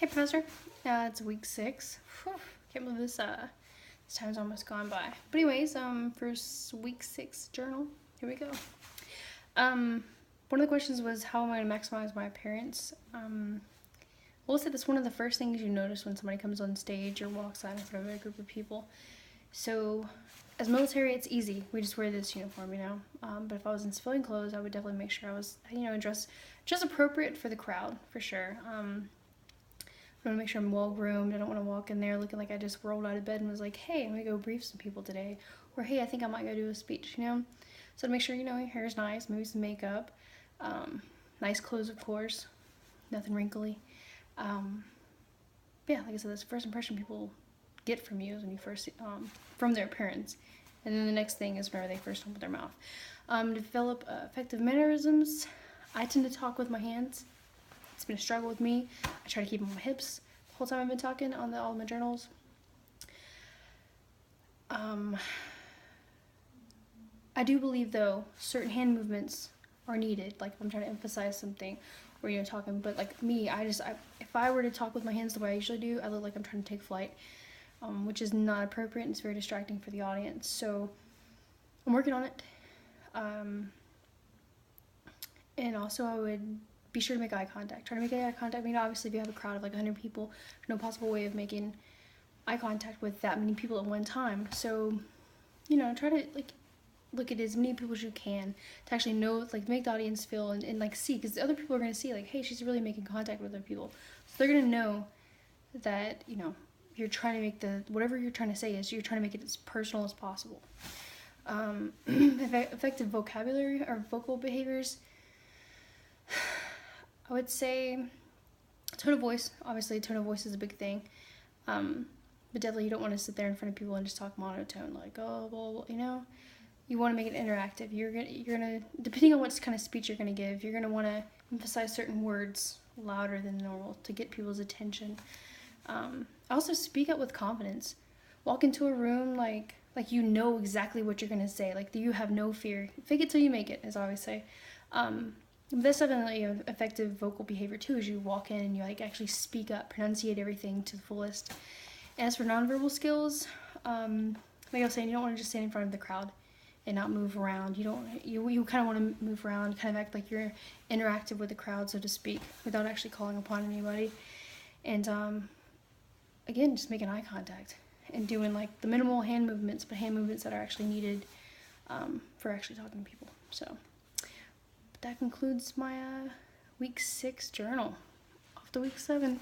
Hey, Professor. It's week 6. Whew, can't believe this time's almost gone by. But anyways, for week 6 journal, here we go. One of the questions was, how am I going to maximize my appearance? We'll say that's one of the first things you notice when somebody comes on stage or walks out in front of a group of people. So, as military, it's easy. We just wear this uniform, But if I was in civilian clothes, I would definitely make sure I was, dressed just appropriate for the crowd, for sure. I want to make sure I'm well groomed. I don't want to walk in there looking like I just rolled out of bed and was like, hey, I'm going to go brief some people today. Or, hey, I think I might go do a speech, So to make sure, your hair is nice, maybe some makeup, nice clothes, of course, nothing wrinkly. Yeah, like I said, that's the first impression people get from you is when you first, from their appearance. And then the next thing is whenever they first open their mouth. Develop effective mannerisms. I tend to talk with my hands. It's been a struggle with me. I try to keep them on my hips the whole time I've been talking on all my journals. I do believe, though, certain hand movements are needed. Like if I'm trying to emphasize something or, talking. But like me, if I were to talk with my hands the way I usually do, I look like I'm trying to take flight, which is not appropriate and it's very distracting for the audience. So I'm working on it. And also I would be sure to make eye contact. Try to make eye contact. Obviously, if you have a crowd of like 100 people, there's no possible way of making eye contact with that many people at one time. So, try to look at as many people as you can to actually know, make the audience feel and see, because the other people are going to see, hey, she's really making contact with other people. So they're going to know that, you're trying to make whatever you're trying to say is, you're trying to make it as personal as possible. Effective vocabulary or vocal behaviors. I would say tone of voice. Obviously, tone of voice is a big thing. But definitely you don't want to sit there in front of people and just talk monotone, like, oh, well, You want to make it interactive. You're gonna, depending on what kind of speech you're gonna give, you're gonna want to emphasize certain words louder than normal to get people's attention. Also, speak up with confidence. Walk into a room like you know exactly what you're gonna say. Like you have no fear. Fake it till you make it, as I always say. This definitely effective vocal behavior too, is you walk in and you actually speak up, pronunciate everything to the fullest. And as for nonverbal skills, like I was saying, you don't want to just stand in front of the crowd and not move around. You kind of want to move around, kind of act like you're interactive with the crowd, so to speak, without actually calling upon anybody. And again, just making eye contact and doing the minimal hand movements, but hand movements that are actually needed for actually talking to people. So that concludes my week 6 journal. Off to week 7.